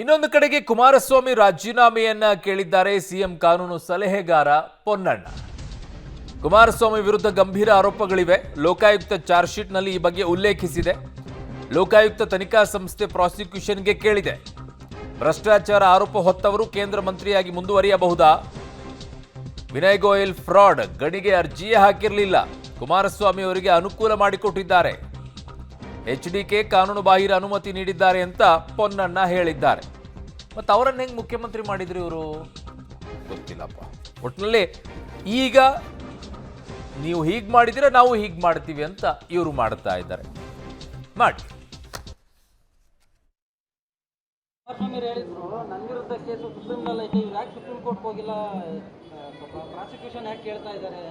ಇನ್ನೊಂದು ಕಡೆಗೆ ಕುಮಾರಸ್ವಾಮಿ ರಾಜೀನಾಮೆಯನ್ನ ಕೇಳಿದ್ದಾರೆ ಸಿಎಂ ಕಾನೂನು ಸಲಹೆಗಾರ ಪೊನ್ನಣ್ಣ. ಕುಮಾರಸ್ವಾಮಿ ವಿರುದ್ಧ ಗಂಭೀರ ಆರೋಪಗಳಿವೆ. ಲೋಕಾಯುಕ್ತ ಚಾರ್ಜ್ ಶೀಟ್ನಲ್ಲಿ ಈ ಬಗ್ಗೆ ಉಲ್ಲೇಖಿಸಿದೆ. ಲೋಕಾಯುಕ್ತ ತನಿಖಾ ಸಂಸ್ಥೆ ಪ್ರಾಸಿಕ್ಯೂಷನ್ಗೆ ಕೇಳಿದೆ. ಭ್ರಷ್ಟಾಚಾರ ಆರೋಪ ಹೊತ್ತವರು ಕೇಂದ್ರ ಮಂತ್ರಿಯಾಗಿ ಮುಂದುವರಿಯಬಹುದಾ? ವಿನಯ್ ಗೋಯಲ್ ಫ್ರಾಡ್ ಗಣಿಗೆ ಅರ್ಜಿಯೇ ಹಾಕಿರಲಿಲ್ಲ. ಕುಮಾರಸ್ವಾಮಿ ಅವರಿಗೆ ಅನುಕೂಲ ಮಾಡಿಕೊಟ್ಟಿದ್ದಾರೆ. ಎಚ್ಡಿಕೆ ಕಾನೂನು ಬಾಹಿರ ಅನುಮತಿ ನೀಡಿದ್ದಾರೆ ಅಂತ ಪೊನ್ನಣ್ಣ ಹೇಳಿದ್ದಾರೆ. ಮತ್ತು ಅವರನ್ನ ಹೆಂಗ್ ಮುಖ್ಯಮಂತ್ರಿ ಮಾಡಿದ್ರು ಇವರು ಗೊತ್ತಿಲ್ಲಪ್ಪ. ಒಟ್ಟಿನಲ್ಲಿ ಈಗ ನೀವು ಹೀಗೆ ಮಾಡಿದ್ರೆ ನಾವು ಹೀಗೆ ಮಾಡ್ತೀವಿ ಅಂತ ಇವರು ಮಾಡ್ತಾ ಇದ್ದಾರೆ. ಮಾಡಿ ಹೇಳಿದ್ರು ನನ್ನ ವಿರುದ್ಧ ಕೇಸು ಸುಪ್ರೀಂನಲ್ಲಿ ಐತೆ, ಇವ್ರು ಯಾಕೆ ಸುಪ್ರೀಂ ಕೋರ್ಟ್ಗೆ ಹೋಗಿಲ್ಲ, ಪ್ರಾಸಿಕ್ಯೂಷನ್ ಯಾಕೆ ಕೇಳ್ತಾ ಇದ್ದಾರೆ?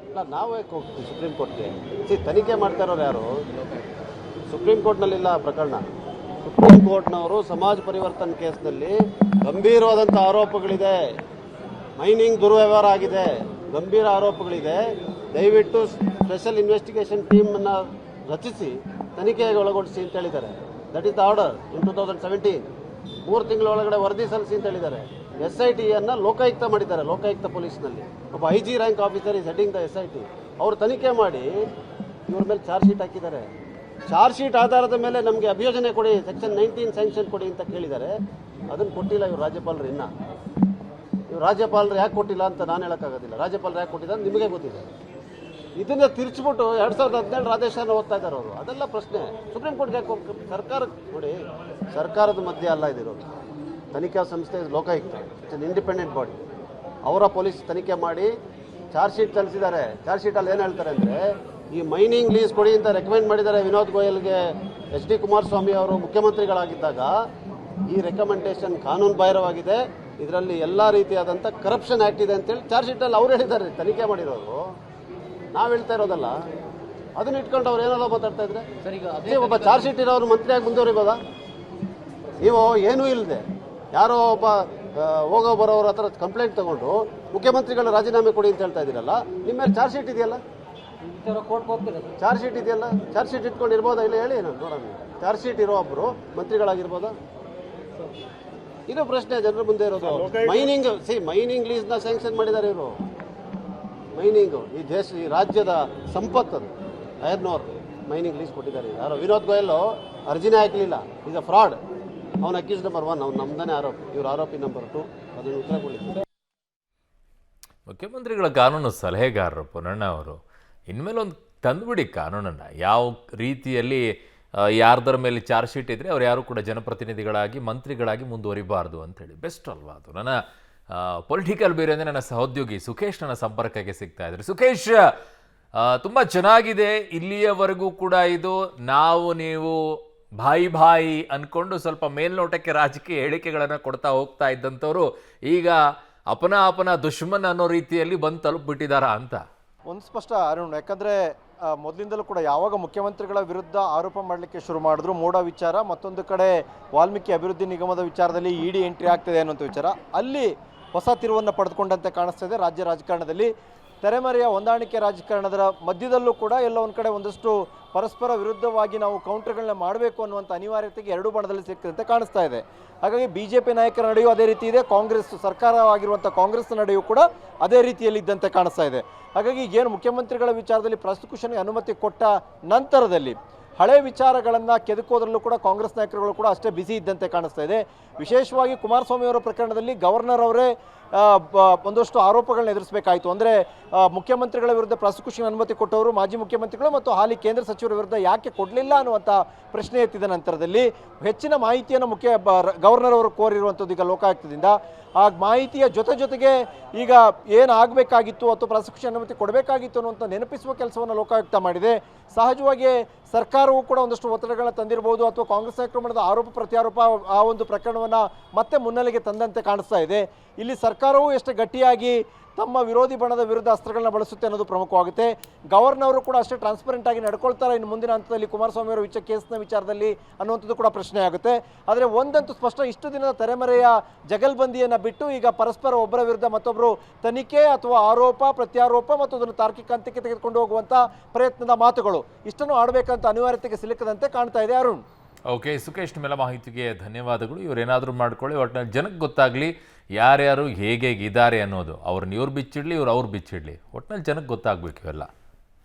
ಇಲ್ಲ, ನಾವು ಯಾಕೆ ಹೋಗ್ತೀವಿ ಸುಪ್ರೀಂ ಕೋರ್ಟ್ಗೆ? ತನಿಖೆ ಮಾಡ್ತಾ ಇರೋರು ಯಾರು? ಸುಪ್ರೀಂ ಕೋರ್ಟ್ನಲ್ಲಿಲ್ಲ ಪ್ರಕರಣ. ಸುಪ್ರೀಂ ಕೋರ್ಟ್ನವರು ಸಮಾಜ ಪರಿವರ್ತನ್ ಕೇಸ್ನಲ್ಲಿ ಗಂಭೀರವಾದಂಥ ಆರೋಪಗಳಿದೆ. ಮೈನಿಂಗ್ ದುರ್ವ್ಯವಹಾರ ಆಗಿದೆ, ಗಂಭೀರ ಆರೋಪಗಳಿದೆ. ದಯವಿಟ್ಟು ಸ್ಪೆಷಲ್ ಇನ್ವೆಸ್ಟಿಗೇಷನ್ ಟೀಮನ್ನು ರಚಿಸಿ ತನಿಖೆಗೆ ಒಳಗೊಳಿಸಿ ಅಂತ ಹೇಳಿದ್ದಾರೆ. That is the order in 2017. 3 ತಿಂಗಳ ಒಳಗಡೆ ವರದಿ ಸಲ್ಲಿಸಿ ಅಂತ ಹೇಳಿದ್ದಾರೆ. SITಯನ್ನು ಲೋಕಾಯುಕ್ತ ಮಾಡಿದ್ದಾರೆ. ಲೋಕಾಯುಕ್ತ ಪೊಲೀಸ್ನಲ್ಲಿ ಒಬ್ಬ IG rank officer is heading the SIT. ಅವರು ತನಿಖೆ ಮಾಡಿ ಇವ್ರ ಮೇಲೆ ಚಾರ್ಜ್ ಶೀಟ್ ಹಾಕಿದ್ದಾರೆ. ಚಾರ್ಜ್ ಶೀಟ್ ಆಧಾರದ ಮೇಲೆ ನಮಗೆ ಅಭಿಯೋಜನೆ ಕೊಡಿ, ಸೆಕ್ಷನ್ 19 ಸ್ಯಾಂಕ್ಷನ್ ಕೊಡಿ ಅಂತ ಕೇಳಿದ್ದಾರೆ. ಅದನ್ನು ಕೊಟ್ಟಿಲ್ಲ ಇವರು ರಾಜ್ಯಪಾಲರು. ಇವ್ರು ರಾಜ್ಯಪಾಲರು ಯಾಕೆ ಕೊಟ್ಟಿಲ್ಲ ಅಂತ ನಾನು ಹೇಳೋಕ್ಕಾಗೋದಿಲ್ಲ. ರಾಜ್ಯಪಾಲರು ಯಾಕೆ ಕೊಟ್ಟಿಲ್ಲ ನಿಮಗೆ ಗೊತ್ತಿದೆ. ಇದನ್ನು ತಿರ್ಚಿಬಿಟ್ಟು 2017 ಆದೇಶನ ಓದ್ತಾ ಇದ್ದಾರೆ ಅವರು. ಅದೆಲ್ಲ ಪ್ರಶ್ನೆ. ಸುಪ್ರೀಂ ಕೋರ್ಟ್ಗೆ ಯಾಕೆ ಹೋಗ್ತಾರೆ? ಸರ್ಕಾರ ನೋಡಿ, ಸರ್ಕಾರದ ಮಧ್ಯೆ ಅಲ್ಲ ಇದಿರೋದು. ತನಿಖಾ ಸಂಸ್ಥೆ Lokayukta, it's an independent body. ಅವರ ಪೊಲೀಸ್ ತನಿಖೆ ಮಾಡಿ ಚಾರ್ಜ್ ಶೀಟ್ ಸಲ್ಲಿಸಿದ್ದಾರೆ. ಚಾರ್ಜ್ ಶೀಟಲ್ಲಿ ಏನು ಹೇಳ್ತಾರೆ ಅಂದರೆ, ಈ ಮೈನಿಂಗ್ ಲೀಸ್ ಕೊಡಿ ಅಂತ ರೆಕಮೆಂಡ್ ಮಾಡಿದ್ದಾರೆ ವಿನೋದ್ ಗೋಯಲ್ಗೆ. HD ಕುಮಾರಸ್ವಾಮಿ ಅವರು ಮುಖ್ಯಮಂತ್ರಿಗಳಾಗಿದ್ದಾಗ ಈ ರೆಕಮೆಂಡೇಶನ್ ಕಾನೂನು ಬಾಹಿರವಾಗಿದೆ, ಇದರಲ್ಲಿ ಎಲ್ಲ ರೀತಿಯಾದಂಥ ಕರಪ್ಷನ್ ಆ್ಯಕ್ಟ್ ಇದೆ ಅಂತೇಳಿ ಚಾರ್ಜ್ ಶೀಟಲ್ಲಿ ಅವ್ರು ಹೇಳಿದ್ದಾರೆ. ತನಿಖೆ ಮಾಡಿರೋರು, ನಾವು ಹೇಳ್ತಾ ಇರೋದಲ್ಲ. ಅದನ್ನ ಇಟ್ಕೊಂಡು ಅವ್ರು ಏನಾದರೂ ಮಾತಾಡ್ತಾ ಇದ್ರೆ ಒಬ್ಬ ಚಾರ್ಜ್ ಶೀಟ್ ಇರೋರು ಮಂತ್ರಿಯಾಗಿ ಮುಂದುವರಿಬೋದಾ? ನೀವು ಏನೂ ಇಲ್ಲದೆ ಯಾರೋ ಒಬ್ಬ ಹೋಗೋ ಬರೋವ್ರ ಹತ್ರ ಕಂಪ್ಲೇಂಟ್ ತಗೊಂಡು ಮುಖ್ಯಮಂತ್ರಿಗಳು ರಾಜೀನಾಮೆ ಕೊಡಿ ಅಂತ ಹೇಳ್ತಾ ಇದ್ದೀರಲ್ಲ, ನಿಮ್ಮ ಮೇಲೆ ಚಾರ್ಜ್ ಶೀಟ್ ಇದೆಯಲ್ಲ? ಚಾರ್ಜ್ ಶೀಟ್ ಇದೆಯಲ್ಲ? ಚಾರ್ಜ್ ಶೀಟ್ ಇಟ್ಕೊಂಡು ಇರ್ಬೋದಾ? ಇಲ್ಲ ಹೇಳಿ, ನಾನು ನೋಡೋಣ. ಚಾರ್ಜ್ ಶೀಟ್ ಇರೋ ಒಬ್ಬರು ಮಂತ್ರಿಗಳಾಗಿರ್ಬೋದಾ? ಇದು ಪ್ರಶ್ನೆ ಜನರ ಮುಂದೆ ಇರೋದು. ಮೈನಿಂಗ್ ಲೀಸ್ನ ಸ್ಯಾಂಕ್ಷನ್ ಮಾಡಿದ್ದಾರೆ ಇವರು. ಮೈನಿಂಗು ಈ ರಾಜ್ಯದ ಸಂಪತ್ತು. ಅದು ಐರನ್ ಓರ್ ಮೈನಿಂಗ್ ಲೀಸ್ ಕೊಟ್ಟಿದ್ದಾರೆ. ಯಾರೋ ವಿನೋದ್ ಗೋಯಲ್ ಅರ್ಜಿನೇ ಹಾಕಲಿಲ್ಲ. Is a fraud. ಅವನು ಅಕ್ಯೂಸ್ ನಂಬರ್ 1, ಅವ್ನು ನಮ್ದೇ ಆರೋಪಿ, ಇವ್ರು ಆರೋಪಿ ನಂಬರ್ 2. ಅದನ್ನು ಉತ್ತರ ಕೊಡಲಿಲ್ಲ. ಮುಖ್ಯಮಂತ್ರಿಗಳ ಕಾನೂನು ಸಲಹೆಗಾರರು ಪೊನ್ನಣ್ಣ ಅವರು ಇನ್ಮೇಲೆ ಒಂದು ತಂದುಬಿಡಿ ಕಾನೂನನ್ನು. ಯಾವ ರೀತಿಯಲ್ಲಿ ಯಾರ್ದರ ಮೇಲೆ ಚಾರ್ಜ್ ಶೀಟ್ ಇದ್ದರೆ ಅವ್ರು ಯಾರು ಕೂಡ ಜನಪ್ರತಿನಿಧಿಗಳಾಗಿ ಮಂತ್ರಿಗಳಾಗಿ ಮುಂದುವರಿಬಾರ್ದು ಅಂತೇಳಿ. ಬೆಸ್ಟ್ ಅಲ್ವಾ ಅದು? ನನ್ನ ಪೊಲಿಟಿಕಲ್ ಬ್ಯೂರೋ ಅಂದರೆ ನನ್ನ ಸಹೋದ್ಯೋಗಿ ಸುಖೇಶ್ ನನ್ನ ಸಂಪರ್ಕಕ್ಕೆ ಸಿಗ್ತಾ ಇದ್ರು. ಸುಖೇಶ್, ತುಂಬ ಚೆನ್ನಾಗಿದೆ ಇಲ್ಲಿಯವರೆಗೂ ಕೂಡ ಇದು. ನೀವು ಬಾಯಿ ಅಂದ್ಕೊಂಡು ಸ್ವಲ್ಪ ಮೇಲ್ನೋಟಕ್ಕೆ ರಾಜಕೀಯ ಹೇಳಿಕೆಗಳನ್ನು ಕೊಡ್ತಾ ಹೋಗ್ತಾ ಇದ್ದಂಥವ್ರು ಈಗ ಅಪನ ದುಶ್ಮನ್ ಅನ್ನೋ ರೀತಿಯಲ್ಲಿ ಬಂದು ತಲುಪಿಬಿಟ್ಟಿದ್ದಾರಾ ಅಂತ? ಒಂದು ಸ್ಪಷ್ಟ ಅರುಣ್, ಯಾಕಂದರೆ ಮೊದಲಿಂದಲೂ ಕೂಡ ಯಾವಾಗ ಮುಖ್ಯಮಂತ್ರಿಗಳ ವಿರುದ್ಧ ಆರೋಪ ಮಾಡಲಿಕ್ಕೆ ಶುರು ಮಾಡಿದ್ರು, ಮೋಡ ವಿಚಾರ, ಮತ್ತೊಂದು ಕಡೆ ವಾಲ್ಮೀಕಿ ಅಭಿವೃದ್ಧಿ ನಿಗಮದ ವಿಚಾರದಲ್ಲಿ ED ಎಂಟ್ರಿ ಆಗ್ತದೆ ಅನ್ನೋಂಥ ವಿಚಾರ, ಅಲ್ಲಿ ಹೊಸ ತಿರುವನ್ನು ಪಡೆದುಕೊಂಡಂತೆ ಕಾಣಿಸ್ತಾ ಇದೆ. ರಾಜ್ಯ ರಾಜಕಾರಣದಲ್ಲಿ ತೆರೆಮರೆಯ ಹೊಂದಾಣಿಕೆ ರಾಜಕಾರಣದ ಮಧ್ಯದಲ್ಲೂ ಕೂಡ ಎಲ್ಲ ಒಂದು ಕಡೆ ಒಂದಷ್ಟು ಪರಸ್ಪರ ವಿರುದ್ಧವಾಗಿ ನಾವು ಕೌಂಟರ್ಗಳನ್ನ ಮಾಡಬೇಕು ಅನ್ನುವಂಥ ಅನಿವಾರ್ಯತೆಗೆ ಎರಡೂ ಬಣದಲ್ಲಿ ಸಿಕ್ಕಂತೆ ಕಾಣಿಸ್ತಾ ಇದೆ. ಹಾಗಾಗಿ BJP ನಾಯಕರ ನಡೆಯೂ ಅದೇ ರೀತಿ ಇದೆ, ಕಾಂಗ್ರೆಸ್ ಸರ್ಕಾರವಾಗಿರುವಂಥ ಕಾಂಗ್ರೆಸ್ ನಡೆಯೂ ಕೂಡ ಅದೇ ರೀತಿಯಲ್ಲಿ ಇದ್ದಂತೆ ಕಾಣಿಸ್ತಾ ಇದೆ. ಹಾಗಾಗಿ ಏನು ಮುಖ್ಯಮಂತ್ರಿಗಳ ವಿಚಾರದಲ್ಲಿ ಪ್ರಾಸಿಕ್ಯೂಷನ್ಗೆ ಅನುಮತಿ ಕೊಟ್ಟ ನಂತರದಲ್ಲಿ ಹಳೆ ವಿಚಾರಗಳನ್ನು ಕೆದಕೋದ್ರಲ್ಲೂ ಕೂಡ ಕಾಂಗ್ರೆಸ್ ನಾಯಕರುಗಳು ಕೂಡ ಅಷ್ಟೇ ಬ್ಯುಸಿ ಇದ್ದಂತೆ ಕಾಣಿಸ್ತಾ ಇದೆ. ವಿಶೇಷವಾಗಿ ಕುಮಾರಸ್ವಾಮಿ ಅವರ ಪ್ರಕರಣದಲ್ಲಿ ಗವರ್ನರ್ ಅವರೇ ಒಂದಷ್ಟು ಆರೋಪಗಳನ್ನ ಎದುರಿಸಬೇಕಾಯಿತು. ಅಂದರೆ ಮುಖ್ಯಮಂತ್ರಿಗಳ ವಿರುದ್ಧ ಪ್ರಾಸಿಕ್ಯೂಷನ್ ಅನುಮತಿ ಕೊಟ್ಟವರು ಮಾಜಿ ಮುಖ್ಯಮಂತ್ರಿಗಳು ಮತ್ತು ಹಾಲಿ ಕೇಂದ್ರ ಸಚಿವರ ವಿರುದ್ಧ ಯಾಕೆ ಕೊಡಲಿಲ್ಲ ಅನ್ನುವಂಥ ಪ್ರಶ್ನೆ ಎತ್ತಿದ ನಂತರದಲ್ಲಿ ಹೆಚ್ಚಿನ ಮಾಹಿತಿಯನ್ನು ಗವರ್ನರ್ ಅವರು ಕೋರಿರುವಂಥದ್ದು ಈಗ ಲೋಕಾಯುಕ್ತದಿಂದ. ಆ ಮಾಹಿತಿಯ ಜೊತೆಗೆ ಈಗ ಏನು ಆಗಬೇಕಾಗಿತ್ತು ಅಥವಾ ಪ್ರಾಸಿಕ್ಯೂಷನ್ ಅನುಮತಿ ಕೊಡಬೇಕಾಗಿತ್ತು ಅನ್ನುವಂಥ ನೆನಪಿಸುವ ಕೆಲಸವನ್ನು ಲೋಕಾಯುಕ್ತ ಮಾಡಿದೆ. ಸಹಜವಾಗಿ ಸರ್ಕಾರವೂ ಕೂಡ ಒಂದಷ್ಟು ಒತ್ತಡಗಳನ್ನ ತಂದಿರಬಹುದು, ಅಥವಾ ಕಾಂಗ್ರೆಸ್ ನಾಯಕರು ಮಾಡಿದ ಆರೋಪ ಪ್ರತ್ಯಾರೋಪ ಆ ಒಂದು ಪ್ರಕರಣವನ್ನು ಮತ್ತೆ ಮುನ್ನೆಲೆಗೆ ತಂದಂತೆ ಕಾಣಿಸ್ತಾ ಇದೆ. ಇಲ್ಲಿ ಸರ್ಕಾರವೂ ಎಷ್ಟು ಗಟ್ಟಿಯಾಗಿ ತಮ್ಮ ವಿರೋಧಿ ಬಣದ ವಿರುದ್ಧ ಅಸ್ತ್ರಗಳನ್ನ ಬಳಸುತ್ತೆ ಅನ್ನೋದು ಪ್ರಮುಖವಾಗುತ್ತೆ. ಗವರ್ನರ್ ಕೂಡ ಅಷ್ಟೇ ಟ್ರಾನ್ಸ್ಪರೆಂಟ್ ಆಗಿ ನಡ್ಕೊಳ್ತಾರೆ ಇನ್ನು ಮುಂದಿನ ಹಂತದಲ್ಲಿ ಕುಮಾರಸ್ವಾಮಿ ಅವರ ಕೇಸ್ನ ವಿಚಾರದಲ್ಲಿ ಅನ್ನುವಂಥದ್ದು ಕೂಡ ಪ್ರಶ್ನೆ ಆಗುತ್ತೆ. ಆದರೆ ಒಂದಂತೂ ಸ್ಪಷ್ಟ, ಇಷ್ಟು ದಿನದ ತೆರೆಮರೆಯ ಜಗಲ್ಬಂದಿಯನ್ನು ಬಿಟ್ಟು ಈಗ ಪರಸ್ಪರ ಒಬ್ಬರ ವಿರುದ್ಧ ಮತ್ತೊಬ್ಬರು ತನಿಖೆ ಅಥವಾ ಆರೋಪ ಪ್ರತ್ಯಾರೋಪ ಮತ್ತು ಅದನ್ನು ತಾರ್ಕಿಕ ಹಂತಕ್ಕೆ ತೆಗೆದುಕೊಂಡು ಹೋಗುವಂಥ ಪ್ರಯತ್ನದ ಮಾತುಗಳು ಇಷ್ಟನ್ನು ಆಡಬೇಕಂತ ಅನಿವಾರ್ಯತೆಗೆ ಸಿಲುಕದಂತೆ ಕಾಣ್ತಾ ಇದೆ. ಅರುಣ್, ಓಕೆ ಸುಖೇಶ್, ನಿಮ್ಮೆಲ್ಲ ಮಾಹಿತಿಗೆ ಧನ್ಯವಾದಗಳು. ಇವರೇನಾದರೂ ಮಾಡ್ಕೊಳ್ಳಿ, ಒಟ್ಟಿನಲ್ಲಿ ಜನಕ್ಕೆ ಗೊತ್ತಾಗಲಿ ಯಾರ್ಯಾರು ಹೇಗೆ ಇದ್ದಾರೆ ಅನ್ನೋದು. ಅವ್ರನ್ನ ಇವ್ರು ಬಿಚ್ಚಿಡ್ಲಿ, ಅವ್ರು ಬಿಚ್ಚಿಡ್ಲಿ, ಒಟ್ಟಿನಲ್ಲಿ ಜನಕ್ಕೆ ಗೊತ್ತಾಗಬೇಕು ಇವೆಲ್ಲ.